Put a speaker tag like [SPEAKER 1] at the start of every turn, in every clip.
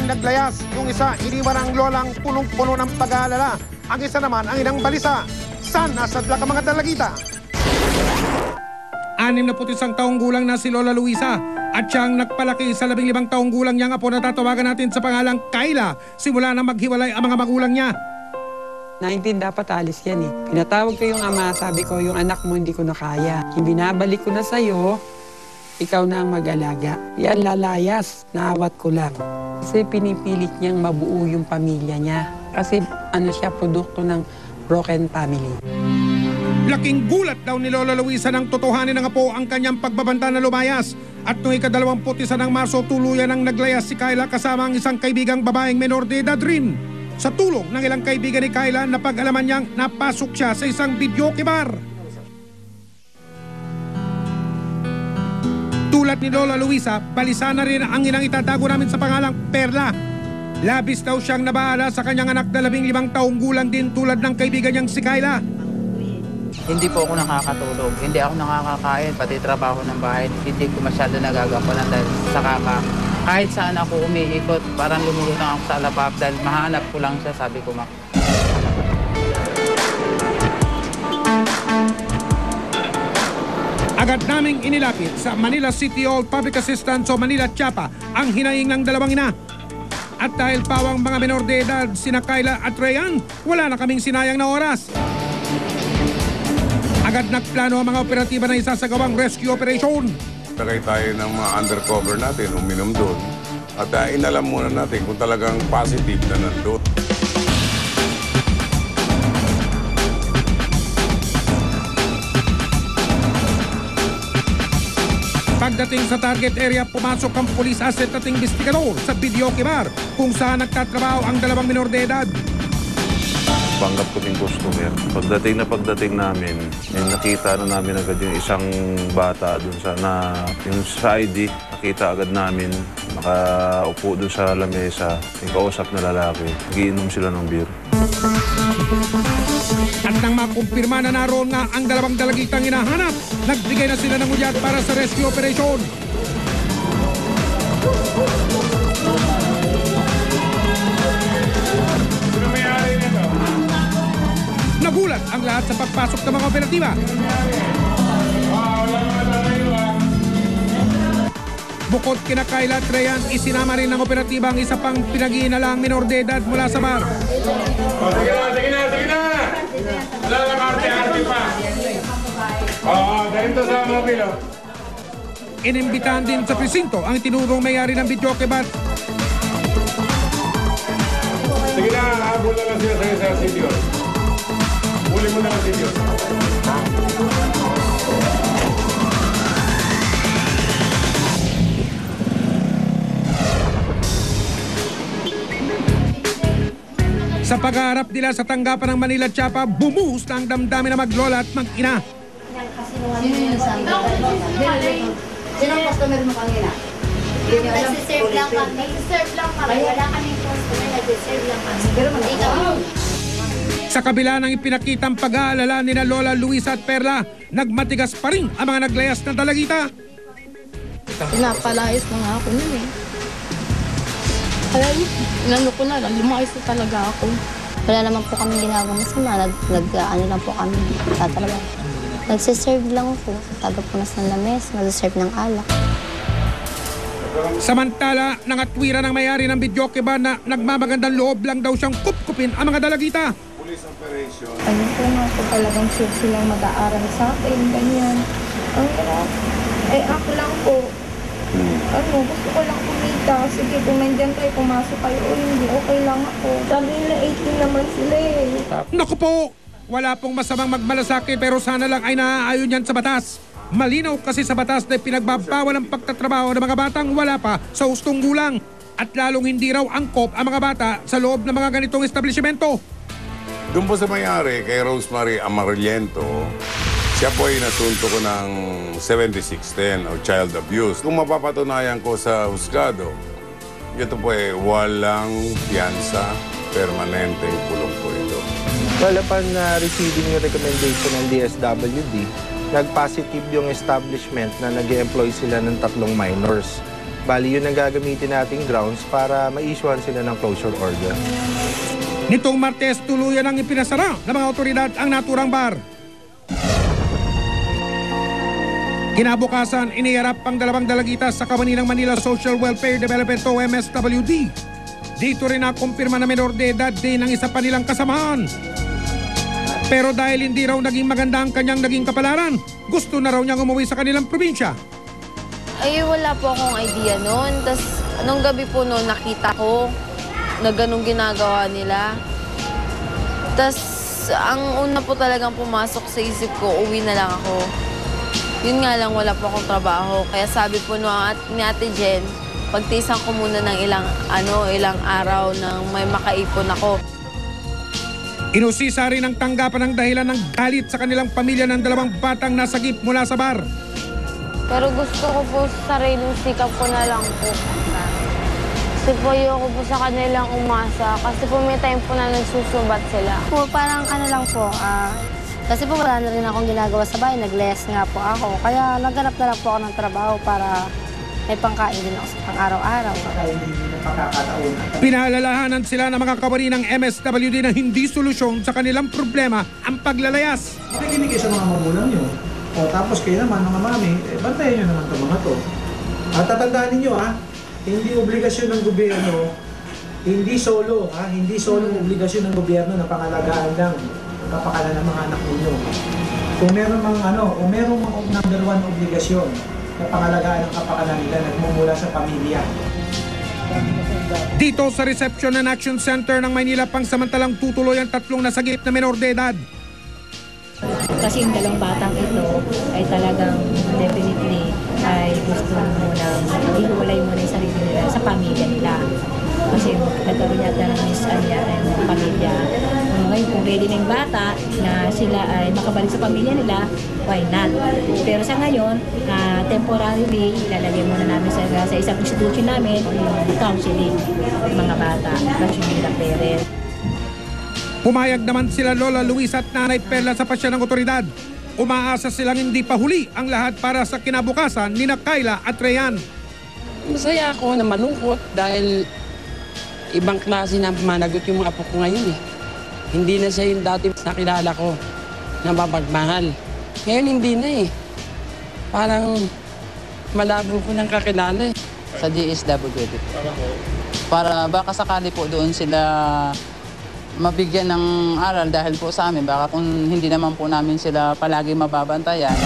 [SPEAKER 1] ang naglayas. Yung isa, iniwan ang lolang punong-puno ng pag-aalala. Ang isa naman, ang inang balisa. Saan nasadlak ang mga dalagita? 61 taong gulang na si Lola Luisa at siyang nagpalaki sa 15 taong gulang niyang apo na tatawagan natin sa pangalang Kayla simula na maghiwalay ang mga magulang niya.
[SPEAKER 2] 19 dapat alis yan eh. Pinatawag ko yung ama, sabi ko yung anak mo hindi ko na kaya. Ibinabalik ko na sa'yo, ikaw na ang mag-alaga. Yan lalayas, naawat ko lang. Kasi pinipilit niyang mabuo yung pamilya niya. Kasi ano siya, produkto ng broken family.
[SPEAKER 1] Laking gulat daw ni Lola Luisa nang totohanin ng apo ang kanyang pagbabanta na lumayas. At noong ika-21 ng Marso, tuluyan ang naglayas si Kayla kasama ang isang kaibigang babaeng menor de edad rin. Sa tulong ng ilang kaibigan ni Kayla, napag-alaman niyang napasok siya sa isang videoke bar. Tulad ni Lola Luisa, balisa na rin ang inang itatago namin sa pangalang Perla. Labis daw siyang nabahala sa kanyang anak na 15 taong gulang din tulad ng kaibigan niyang si Kayla.
[SPEAKER 3] Hindi po ako nakakatulog, hindi ako nakakakain, pati trabaho ng bahay, hindi ko masyado nagagampanan dahil sa kaka. Kahit saan ako umiikot, parang lumulutang ako sa alapap dahil mahanap ko lang siya, sabi ko ma.
[SPEAKER 1] Agad naming inilapit sa Manila City Hall Public Assistance o Manila Chapa ang hinaing ng dalawang ina. At dahil pawang mga menor de edad, sina Kayla at Rayan, wala na kaming sinayang na oras. Agad nagplano ang mga operatiba na isasagawang rescue operation.
[SPEAKER 4] Tagay tayo ng mga undercover natin, uminom doon. At inalam muna natin kung talagang positive na nandun. Pagdating sa target area, pumasok ang police asset at investigador sa videoke bar kung saan nagtatrabaho ang dalawang menor de edad.
[SPEAKER 5] Panggap ko yung customer. Pagdating namin, nakita na namin agad yung isang bata dun yung sa ID, nakita agad namin, nakaupo dun sa lamesa, yung kausap na lalaki, giinom sila ng beer.
[SPEAKER 1] At nang makumpirma na naroon nga ang dalawang dalagitang hinahanap, nagbigay na sila ng udyat para sa rescue operation. Nagulat ang lahat sa pagpasok ng mga operatiba. Bukod kina Kayla at Rayan, isinama rin ng operatiba ang isa pang pinag-iinalaang minor de edad mula sa bar.
[SPEAKER 4] Sige na! Wala lang arte-arte pa. Oo, ganito sa mobile.
[SPEAKER 1] Inimbitahan din sa presinto ang tinurong may-ari ng videoke bar.
[SPEAKER 4] Sige na, habol na lang sila sa sitio. Huli mo na lang sitio. Sa pagharap nila sa tanggapan ng Manila Chapa, bumuhos na ang damdamin na maglola at mag-ina.
[SPEAKER 6] Sino yung sabi? Sino ang customer mo kanina?
[SPEAKER 7] Nagsiserve lang kami. Nagsiserve lang kami. Wala kaming customer. Nagsiserve lang kami.
[SPEAKER 6] Pero mag-ikaw.
[SPEAKER 1] Sa kabila ng ipinakitang pag-aalala ni na Lola Luisa at Perla, nagmatigas pa rin ang mga naglayas na dalagita.
[SPEAKER 7] Pinapalayas na nga ako nun eh. Kaya inano ko na lang, lumayas na talaga ako.
[SPEAKER 8] Wala naman po kami ginagawa masama. Ano lang po kami tatrabaho. Nagsiserve lang po. Tagapunas ng lames, nagsiserve ng alak.
[SPEAKER 1] Samantala, nangatwira ng may-ari ng videoke bar na nagmamagandang loob lang daw siyang kupkupin ang mga dalagita.
[SPEAKER 7] Ano po nga po talagang sure silang mag-aaral sa akin, ganyan. Ang hirap. Eh ako lang po. Gusto ko lang kumita. Sige, kung nandyan kayo, pumasok kayo. O hindi, okay lang ako. Sabi nila 18 naman sila eh.
[SPEAKER 1] Naku po, wala pong masamang magmalasakit pero sana lang ay naaayon yan sa batas. Malinaw kasi sa batas na pinagbabawal ang pagtatrabaho ng mga batang wala pa sa hustong gulang. At lalong hindi raw angkop ang mga bata sa loob ng mga ganitong establishmento.
[SPEAKER 4] Doon po sa may-ari, kay Rosemary Amarillento, siya po ay nasunto ko ng 7610 o child abuse. Kung mapapatunayan ko sa husgado, ito po ay walang piyansa, permanenteng kulong po ito.
[SPEAKER 9] Well, upon receiving yung recommendation ng DSWD, nag-positive yung establishment na nag-employ sila ng 3 minors. Bali, yun ang gagamitin nating grounds para ma-issuean sila ng closure order.
[SPEAKER 1] Nitong Martes, tuluyan ang ipinasara ng mga otoridad ang naturang bar. Kinabukasan, iniharap ang dalawang dalagita sa Kawaninang Manila Social Welfare Development o MSWD. Dito rin nakumpirma na menor de edad din ang isa pa nilang kasamahan. Pero dahil hindi raw naging maganda ang kanyang naging kapalaran, gusto na raw niyang umuwi sa kanilang probinsya.
[SPEAKER 7] Ay, wala po akong idea noon. Tapos, nung gabi po noon, nakita ko na ganun ginagawa nila. Tapos, ang una po talagang pumasok sa isip ko, uwi na lang ako. Yun nga lang, wala po akong trabaho. Kaya sabi po ni Ate Jen, pagtiisan ko muna ng ilang araw nang may makaipon ako.
[SPEAKER 1] Inusisa rin ang tanggapan ng dahilan ng galit sa kanilang pamilya ng dalawang batang nasagip mula sa bar.
[SPEAKER 7] Pero gusto ko po sa sariling sikap ko na lang po. Kasi po ayoko po sa kanilang umasa. Kasi po may time po na nagsusubat sila.
[SPEAKER 8] Po, parang lang po, kasi po wala na rin akong ginagawa sa bahay, nag-less nga po ako. Kaya naghanap na lang po ako ng trabaho para may pangkain din ako sa pang-araw-araw.
[SPEAKER 1] Pinaalalahanan sila ng mga kawani ng MSWD na hindi solusyon sa kanilang problema ang paglalayas.
[SPEAKER 10] Makikinig kayo sa mga magulang nyo. O, tapos kayo naman, mga mami, bantayan nyo naman ito mga to. At tatandaan ninyo, hindi obligasyon ng gobyerno, hindi solo obligasyon ng gobyerno na pangalagaan lang kapakanan ng mga anak ninyo. Kung meron mang number one na obligasyon na pangalagaan ng kapakanan nila nagmumula sa pamilya.
[SPEAKER 1] Dito sa Reception and Action Center ng Maynila, pangsamantalang tutuloy ang tatlong nasagip na menor de edad.
[SPEAKER 11] Kasi yung dalawang batang ito ay talagang definitely ay gusto munang ihiwalay muna yung sarili nila sa pamilya nila. Kasi nagkaroon yata ng ng pamilya. Ngayon kung ready na yung bata na sila ay makabalik sa pamilya nila, why not? Pero sa ngayon, temporarily, ilalagay muna namin sa isang institution namin yung counseling ng mga bata, counseling ng parents.
[SPEAKER 1] Pumayag naman sila Lola Luisa at Nanay Perla sa pasya ng otoridad. Umaasa silang hindi pa huli ang lahat para sa kinabukasan ni Kayla at Rayan.
[SPEAKER 2] Masaya ako na malungkot dahil ibang klase na managot yung mga apo ko ngayon eh. Hindi na siya yung dati nakilala ko na mapagmahal. Ngayon hindi na eh. Parang malabo ko ng kakilala eh.
[SPEAKER 3] Sa DSWD. Para baka sakali po doon sila mabigyan ng aral dahil po sa amin. Baka kung hindi naman po namin sila palagi mababantayan.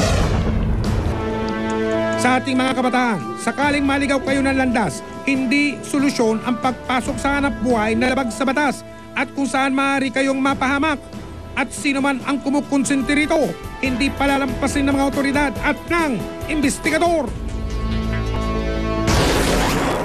[SPEAKER 1] Sa ating mga kabataan, sakaling maligaw kayo ng landas, hindi solusyon ang pagpasok sa hanap buhay na labag sa batas at kung saan maaari kayong mapahamak. At sino man ang kumukonsinti rito, hindi palalampasin ng mga otoridad at ng investigador.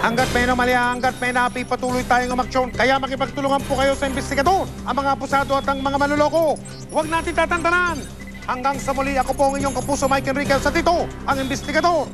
[SPEAKER 1] Hanggat may namalya, hanggat may napi, patuloy tayong umaksyon. Kaya makipagtulungan po kayo sa investigador, ang mga abusado at ang mga manloloko. Huwag natin tatantanan. Hanggang sa muli, ako po ang inyong kapuso Mike Enriquez sa dito, ang investigador.